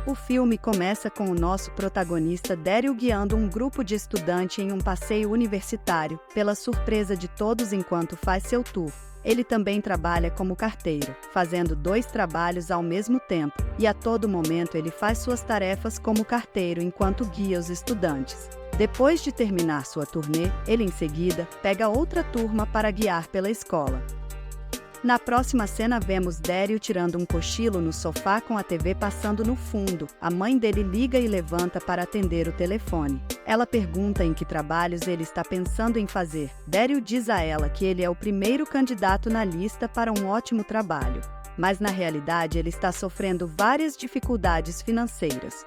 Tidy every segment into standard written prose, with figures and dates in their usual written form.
O filme começa com o nosso protagonista Daryl guiando um grupo de estudantes em um passeio universitário, pela surpresa de todos enquanto faz seu tour. Ele também trabalha como carteiro, fazendo 2 trabalhos ao mesmo tempo, e a todo momento ele faz suas tarefas como carteiro enquanto guia os estudantes. Depois de terminar sua turnê, ele em seguida pega outra turma para guiar pela escola. Na próxima cena vemos Daryl tirando um cochilo no sofá com a TV passando no fundo. A mãe dele liga e levanta para atender o telefone. Ela pergunta em que trabalhos ele está pensando em fazer. Daryl diz a ela que ele é o primeiro candidato na lista para um ótimo trabalho. Mas na realidade ele está sofrendo várias dificuldades financeiras.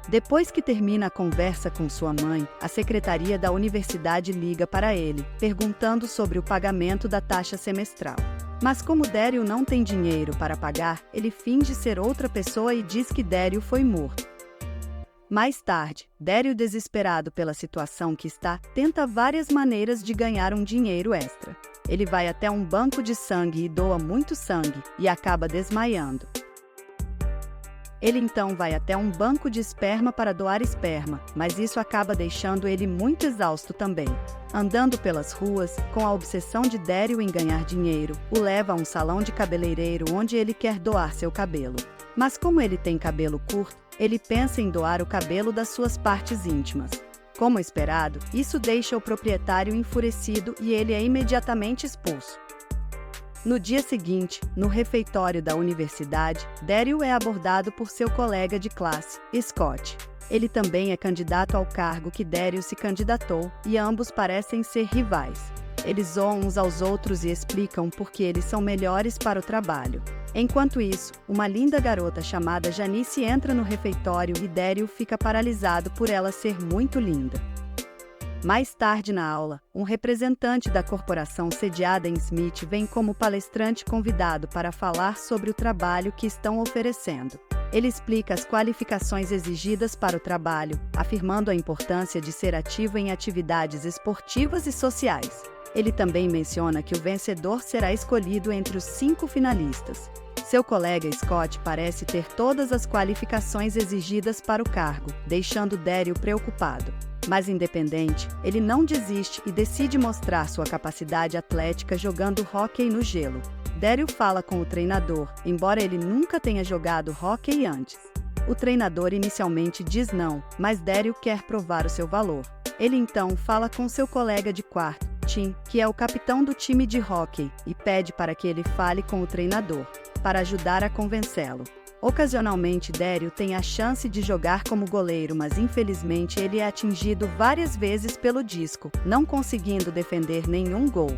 Depois que termina a conversa com sua mãe, a secretaria da universidade liga para ele, perguntando sobre o pagamento da taxa semestral. Mas como Daryl não tem dinheiro para pagar, ele finge ser outra pessoa e diz que Daryl foi morto. Mais tarde, Daryl, desesperado pela situação que está, tenta várias maneiras de ganhar um dinheiro extra. Ele vai até um banco de sangue e doa muito sangue, e acaba desmaiando. Ele então vai até um banco de esperma para doar esperma, mas isso acaba deixando ele muito exausto também. Andando pelas ruas, com a obsessão de Daryl em ganhar dinheiro, o leva a um salão de cabeleireiro onde ele quer doar seu cabelo. Mas como ele tem cabelo curto, ele pensa em doar o cabelo das suas partes íntimas. Como esperado, isso deixa o proprietário enfurecido e ele é imediatamente expulso. No dia seguinte, no refeitório da universidade, Daryl é abordado por seu colega de classe, Scott. Ele também é candidato ao cargo que Daryl se candidatou, e ambos parecem ser rivais. Eles zoam uns aos outros e explicam por que eles são melhores para o trabalho. Enquanto isso, uma linda garota chamada Janice entra no refeitório e Daryl fica paralisado por ela ser muito linda. Mais tarde na aula, um representante da corporação sediada em Smith vem como palestrante convidado para falar sobre o trabalho que estão oferecendo. Ele explica as qualificações exigidas para o trabalho, afirmando a importância de ser ativo em atividades esportivas e sociais. Ele também menciona que o vencedor será escolhido entre os 5 finalistas. Seu colega Scott parece ter todas as qualificações exigidas para o cargo, deixando Daryl preocupado. Mas independente, ele não desiste e decide mostrar sua capacidade atlética jogando hóquei no gelo. Daryl fala com o treinador, embora ele nunca tenha jogado hóquei antes. O treinador inicialmente diz não, mas Daryl quer provar o seu valor. Ele então fala com seu colega de quarto, Tim, que é o capitão do time de hóquei, e pede para que ele fale com o treinador, para ajudar a convencê-lo. Ocasionalmente, Daryl tem a chance de jogar como goleiro, mas infelizmente ele é atingido várias vezes pelo disco, não conseguindo defender nenhum gol.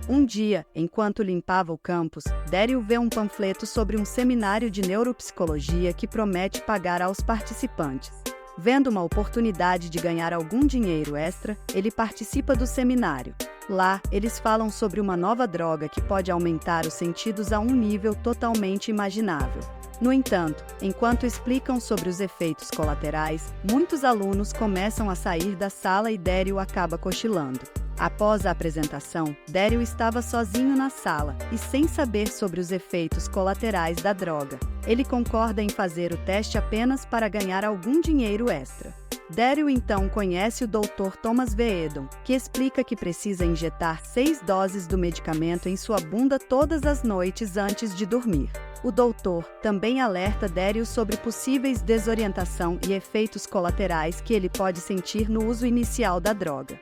Um dia, enquanto limpava o campus, Daryl vê um panfleto sobre um seminário de neuropsicologia que promete pagar aos participantes. Vendo uma oportunidade de ganhar algum dinheiro extra, ele participa do seminário. Lá, eles falam sobre uma nova droga que pode aumentar os sentidos a um nível totalmente imaginável. No entanto, enquanto explicam sobre os efeitos colaterais, muitos alunos começam a sair da sala e Daryl acaba cochilando. Após a apresentação, Daryl estava sozinho na sala e sem saber sobre os efeitos colaterais da droga. Ele concorda em fazer o teste apenas para ganhar algum dinheiro extra. Daryl então conhece o Dr. Thomas V. Edom, que explica que precisa injetar 6 doses do medicamento em sua bunda todas as noites antes de dormir. O doutor também alerta Daryl sobre possíveis desorientação e efeitos colaterais que ele pode sentir no uso inicial da droga.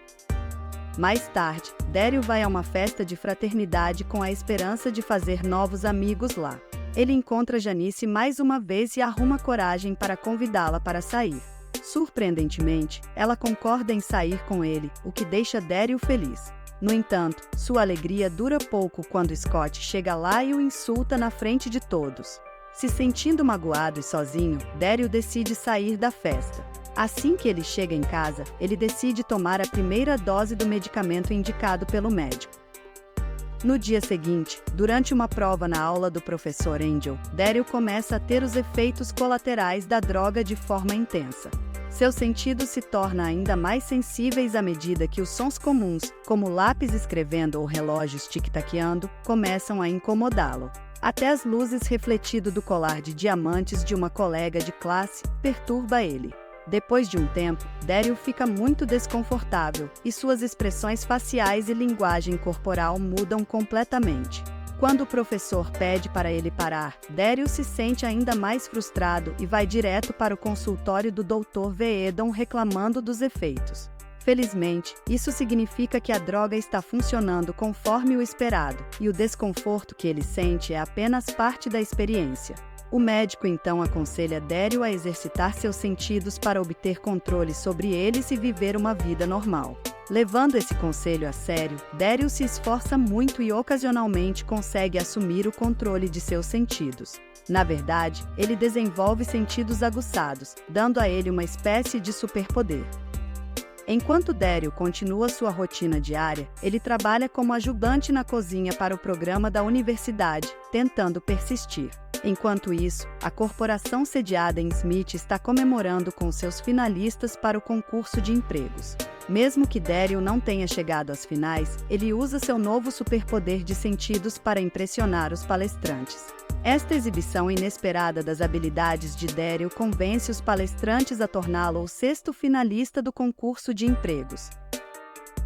Mais tarde, Daryl vai a uma festa de fraternidade com a esperança de fazer novos amigos lá. Ele encontra Janice mais uma vez e arruma coragem para convidá-la para sair. Surpreendentemente, ela concorda em sair com ele, o que deixa Daryl feliz. No entanto, sua alegria dura pouco quando Scott chega lá e o insulta na frente de todos. Se sentindo magoado e sozinho, Daryl decide sair da festa. Assim que ele chega em casa, ele decide tomar a primeira dose do medicamento indicado pelo médico. No dia seguinte, durante uma prova na aula do professor Angel, Daryl começa a ter os efeitos colaterais da droga de forma intensa. Seus sentidos se tornam ainda mais sensíveis à medida que os sons comuns, como lápis escrevendo ou relógios tic-taqueando, começam a incomodá-lo. Até as luzes refletidas do colar de diamantes de uma colega de classe perturba ele. Depois de um tempo, Daryl fica muito desconfortável e suas expressões faciais e linguagem corporal mudam completamente. Quando o professor pede para ele parar, Daryl se sente ainda mais frustrado e vai direto para o consultório do Dr. Veedon reclamando dos efeitos. Felizmente, isso significa que a droga está funcionando conforme o esperado, e o desconforto que ele sente é apenas parte da experiência. O médico então aconselha Daryl a exercitar seus sentidos para obter controle sobre eles e viver uma vida normal. Levando esse conselho a sério, Daryl se esforça muito e ocasionalmente consegue assumir o controle de seus sentidos. Na verdade, ele desenvolve sentidos aguçados, dando a ele uma espécie de superpoder. Enquanto Daryl continua sua rotina diária, ele trabalha como ajudante na cozinha para o programa da universidade, tentando persistir. Enquanto isso, a corporação sediada em Smith está comemorando com seus finalistas para o concurso de empregos. Mesmo que Daryl não tenha chegado às finais, ele usa seu novo superpoder de sentidos para impressionar os palestrantes. Esta exibição inesperada das habilidades de Daryl convence os palestrantes a torná-lo o sexto finalista do concurso de empregos.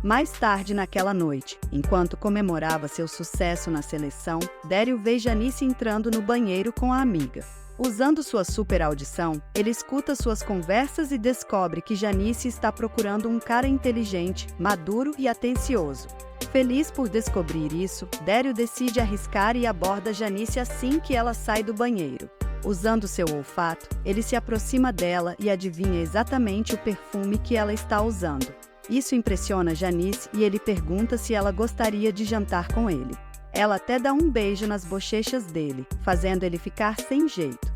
Mais tarde naquela noite, enquanto comemorava seu sucesso na seleção, Daryl vê Janice entrando no banheiro com a amiga. Usando sua super audição, ele escuta suas conversas e descobre que Janice está procurando um cara inteligente, maduro e atencioso. Feliz por descobrir isso, Daryl decide arriscar e aborda Janice assim que ela sai do banheiro. Usando seu olfato, ele se aproxima dela e adivinha exatamente o perfume que ela está usando. Isso impressiona Janice e ele pergunta se ela gostaria de jantar com ele. Ela até dá um beijo nas bochechas dele, fazendo ele ficar sem jeito.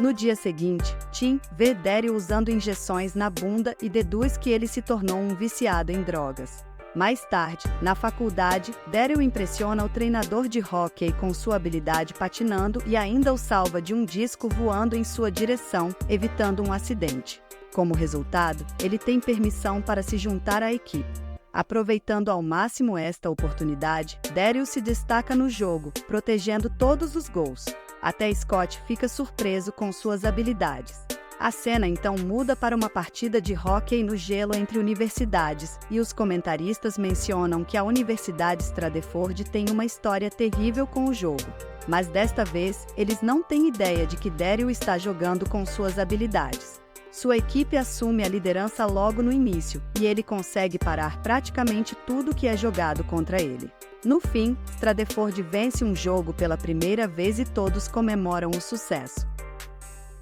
No dia seguinte, Tim vê Daryl usando injeções na bunda e deduz que ele se tornou um viciado em drogas. Mais tarde, na faculdade, Daryl impressiona o treinador de hóquei com sua habilidade patinando e ainda o salva de um disco voando em sua direção, evitando um acidente. Como resultado, ele tem permissão para se juntar à equipe. Aproveitando ao máximo esta oportunidade, Daryl se destaca no jogo, protegendo todos os gols. Até Scott fica surpreso com suas habilidades. A cena então muda para uma partida de hóquei no gelo entre universidades, e os comentaristas mencionam que a Universidade Stratford tem uma história terrível com o jogo. Mas desta vez, eles não têm ideia de que Daryl está jogando com suas habilidades. Sua equipe assume a liderança logo no início, e ele consegue parar praticamente tudo que é jogado contra ele. No fim, Stratford vence um jogo pela primeira vez e todos comemoram o sucesso.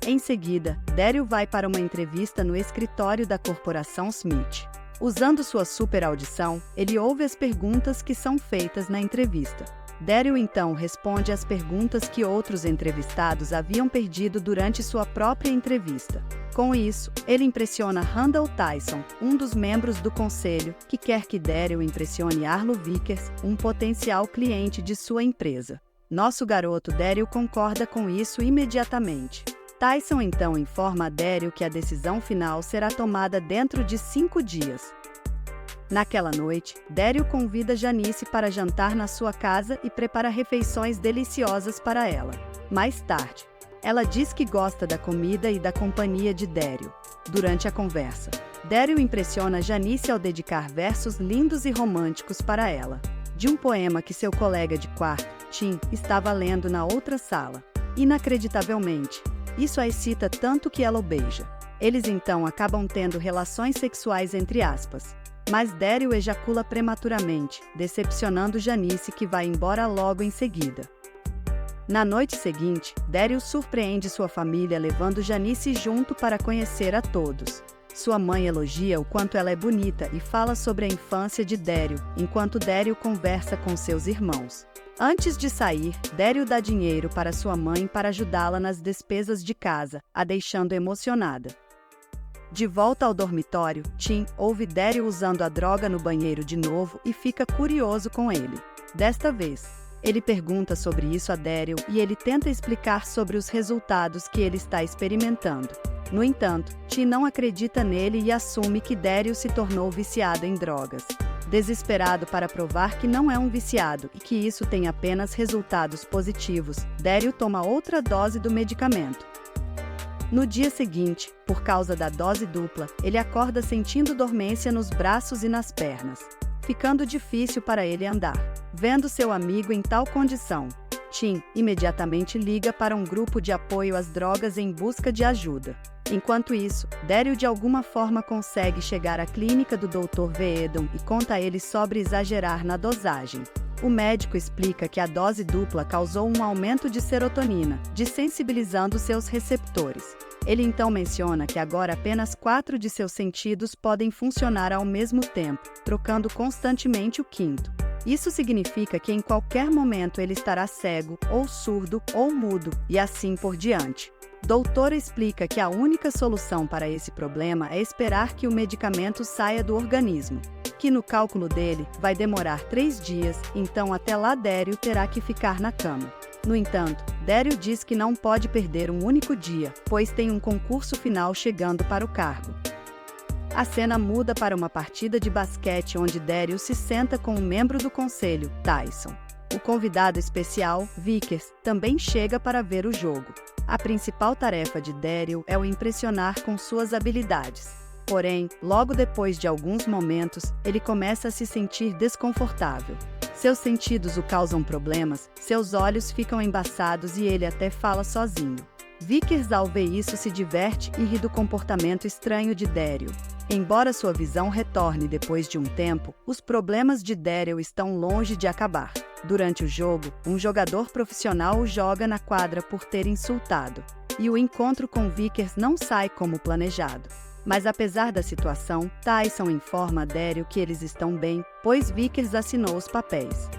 Em seguida, Daryl vai para uma entrevista no escritório da corporação Smith. Usando sua super audição, ele ouve as perguntas que são feitas na entrevista. Daryl então responde às perguntas que outros entrevistados haviam perdido durante sua própria entrevista. Com isso, ele impressiona Randall Tyson, um dos membros do conselho, que quer que Daryl impressione Arlo Vickers, um potencial cliente de sua empresa. Nosso garoto Daryl concorda com isso imediatamente. Tyson então informa a Daryl que a decisão final será tomada dentro de 5 dias. Naquela noite, Daryl convida Janice para jantar na sua casa e prepara refeições deliciosas para ela. Mais tarde, ela diz que gosta da comida e da companhia de Daryl. Durante a conversa, Daryl impressiona Janice ao dedicar versos lindos e românticos para ela, de um poema que seu colega de quarto, Tim, estava lendo na outra sala. Inacreditavelmente, isso a excita tanto que ela o beija. Eles então acabam tendo relações sexuais entre aspas. Mas Daryl ejacula prematuramente, decepcionando Janice, que vai embora logo em seguida. Na noite seguinte, Daryl surpreende sua família levando Janice junto para conhecer a todos. Sua mãe elogia o quanto ela é bonita e fala sobre a infância de Daryl, enquanto Daryl conversa com seus irmãos. Antes de sair, Daryl dá dinheiro para sua mãe para ajudá-la nas despesas de casa, a deixando emocionada. De volta ao dormitório, Tim ouve Daryl usando a droga no banheiro de novo e fica curioso com ele. Desta vez, ele pergunta sobre isso a Daryl e ele tenta explicar sobre os resultados que ele está experimentando. No entanto, Tim não acredita nele e assume que Daryl se tornou viciado em drogas. Desesperado para provar que não é um viciado e que isso tem apenas resultados positivos, Daryl toma outra dose do medicamento. No dia seguinte, por causa da dose dupla, ele acorda sentindo dormência nos braços e nas pernas, ficando difícil para ele andar. Vendo seu amigo em tal condição, Tim imediatamente liga para um grupo de apoio às drogas em busca de ajuda. Enquanto isso, Daryl de alguma forma consegue chegar à clínica do Dr. Veedon e conta a ele sobre exagerar na dosagem. O médico explica que a dose dupla causou um aumento de serotonina, desensibilizando seus receptores. Ele então menciona que agora apenas 4 de seus sentidos podem funcionar ao mesmo tempo, trocando constantemente o quinto. Isso significa que em qualquer momento ele estará cego, ou surdo, ou mudo, e assim por diante. Doutor explica que a única solução para esse problema é esperar que o medicamento saia do organismo, que no cálculo dele vai demorar 3 dias, então até lá Daryl terá que ficar na cama. No entanto, Daryl diz que não pode perder um único dia, pois tem um concurso final chegando para o cargo. A cena muda para uma partida de basquete onde Daryl se senta com um membro do conselho, Tyson. O convidado especial, Vickers, também chega para ver o jogo. A principal tarefa de Daryl é o impressionar com suas habilidades. Porém, logo depois de alguns momentos, ele começa a se sentir desconfortável. Seus sentidos o causam problemas, seus olhos ficam embaçados e ele até fala sozinho. Vickers, ao ver isso, se diverte e ri do comportamento estranho de Daryl. Embora sua visão retorne depois de um tempo, os problemas de Daryl estão longe de acabar. Durante o jogo, um jogador profissional o joga na quadra por ter insultado. E o encontro com Vickers não sai como planejado. Mas apesar da situação, Tyson informa a Daryl que eles estão bem, pois Vickers assinou os papéis.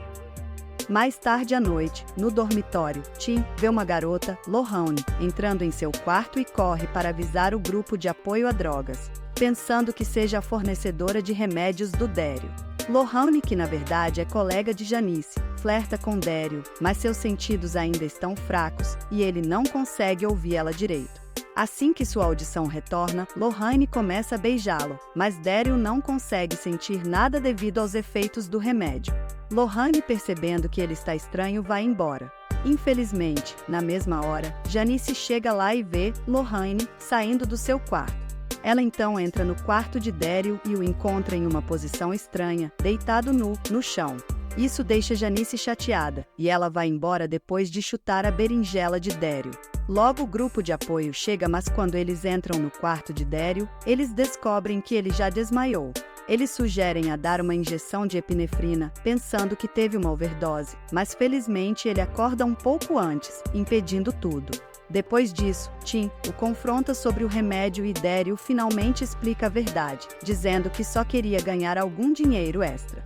Mais tarde à noite, no dormitório, Tim vê uma garota, Lohane, entrando em seu quarto e corre para avisar o grupo de apoio a drogas, pensando que seja a fornecedora de remédios do Daryl. Lohane, que na verdade é colega de Janice, flerta com Daryl, mas seus sentidos ainda estão fracos e ele não consegue ouvir ela direito. Assim que sua audição retorna, Lohane começa a beijá-lo, mas Daryl não consegue sentir nada devido aos efeitos do remédio. Lohane, percebendo que ele está estranho, vai embora. Infelizmente, na mesma hora, Janice chega lá e vê Lohane saindo do seu quarto. Ela então entra no quarto de Daryl e o encontra em uma posição estranha, deitado nu, no chão. Isso deixa Janice chateada, e ela vai embora depois de chutar a berinjela de Daryl. Logo o grupo de apoio chega, mas quando eles entram no quarto de Daryl, eles descobrem que ele já desmaiou. Eles sugerem a dar uma injeção de epinefrina, pensando que teve uma overdose, mas felizmente ele acorda um pouco antes, impedindo tudo. Depois disso, Tim o confronta sobre o remédio e Daryl finalmente explica a verdade, dizendo que só queria ganhar algum dinheiro extra.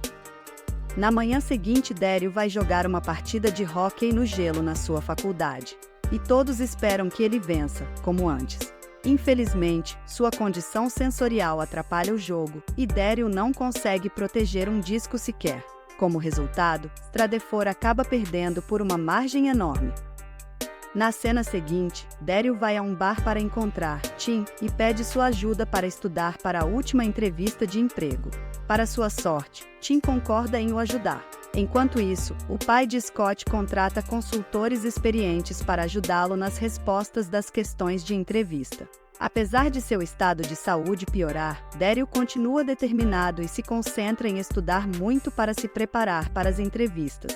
Na manhã seguinte, Daryl vai jogar uma partida de hóquei no gelo na sua faculdade. E todos esperam que ele vença, como antes. Infelizmente, sua condição sensorial atrapalha o jogo e Daryl não consegue proteger um disco sequer. Como resultado, Stradeford acaba perdendo por uma margem enorme. Na cena seguinte, Daryl vai a um bar para encontrar Tim e pede sua ajuda para estudar para a última entrevista de emprego. Para sua sorte, Tim concorda em o ajudar. Enquanto isso, o pai de Scott contrata consultores experientes para ajudá-lo nas respostas das questões de entrevista. Apesar de seu estado de saúde piorar, Daryl continua determinado e se concentra em estudar muito para se preparar para as entrevistas.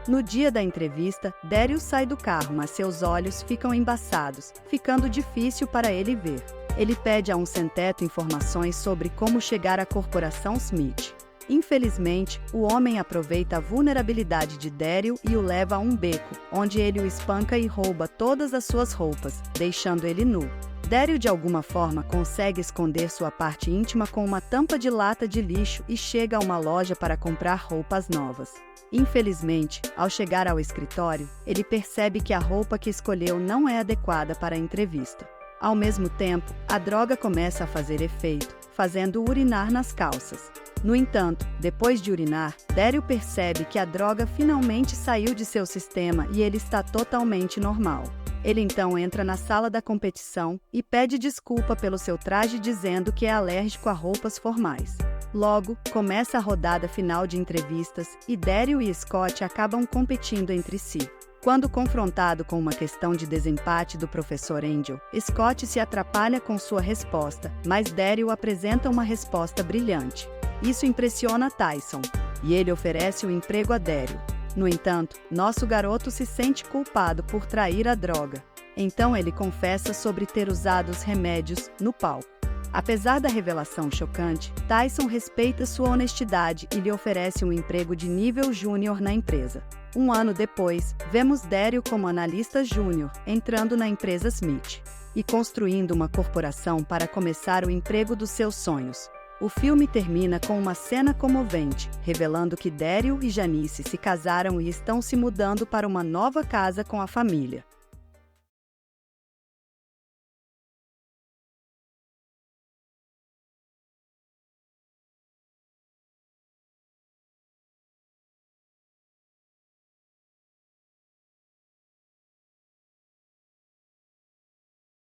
No dia da entrevista, Daryl sai do carro, mas seus olhos ficam embaçados, ficando difícil para ele ver. Ele pede a um sem-teto informações sobre como chegar à corporação Smith. Infelizmente, o homem aproveita a vulnerabilidade de Daryl e o leva a um beco, onde ele o espanca e rouba todas as suas roupas, deixando ele nu. Daryl de alguma forma consegue esconder sua parte íntima com uma tampa de lata de lixo e chega a uma loja para comprar roupas novas. Infelizmente, ao chegar ao escritório, ele percebe que a roupa que escolheu não é adequada para a entrevista. Ao mesmo tempo, a droga começa a fazer efeito, fazendo-o urinar nas calças. No entanto, depois de urinar, Daryl percebe que a droga finalmente saiu de seu sistema e ele está totalmente normal. Ele então entra na sala da competição e pede desculpa pelo seu traje dizendo que é alérgico a roupas formais. Logo, começa a rodada final de entrevistas e Daryl e Scott acabam competindo entre si. Quando confrontado com uma questão de desempate do professor Angel, Scott se atrapalha com sua resposta, mas Daryl apresenta uma resposta brilhante. Isso impressiona Tyson, e ele oferece o emprego a Daryl. No entanto, nosso garoto se sente culpado por trair a droga. Então ele confessa sobre ter usado os remédios no palco. Apesar da revelação chocante, Tyson respeita sua honestidade e lhe oferece um emprego de nível júnior na empresa. Um ano depois, vemos Daryl como analista júnior, entrando na empresa Smith e construindo uma corporação para começar o emprego dos seus sonhos. O filme termina com uma cena comovente, revelando que Daryl e Janice se casaram e estão se mudando para uma nova casa com a família.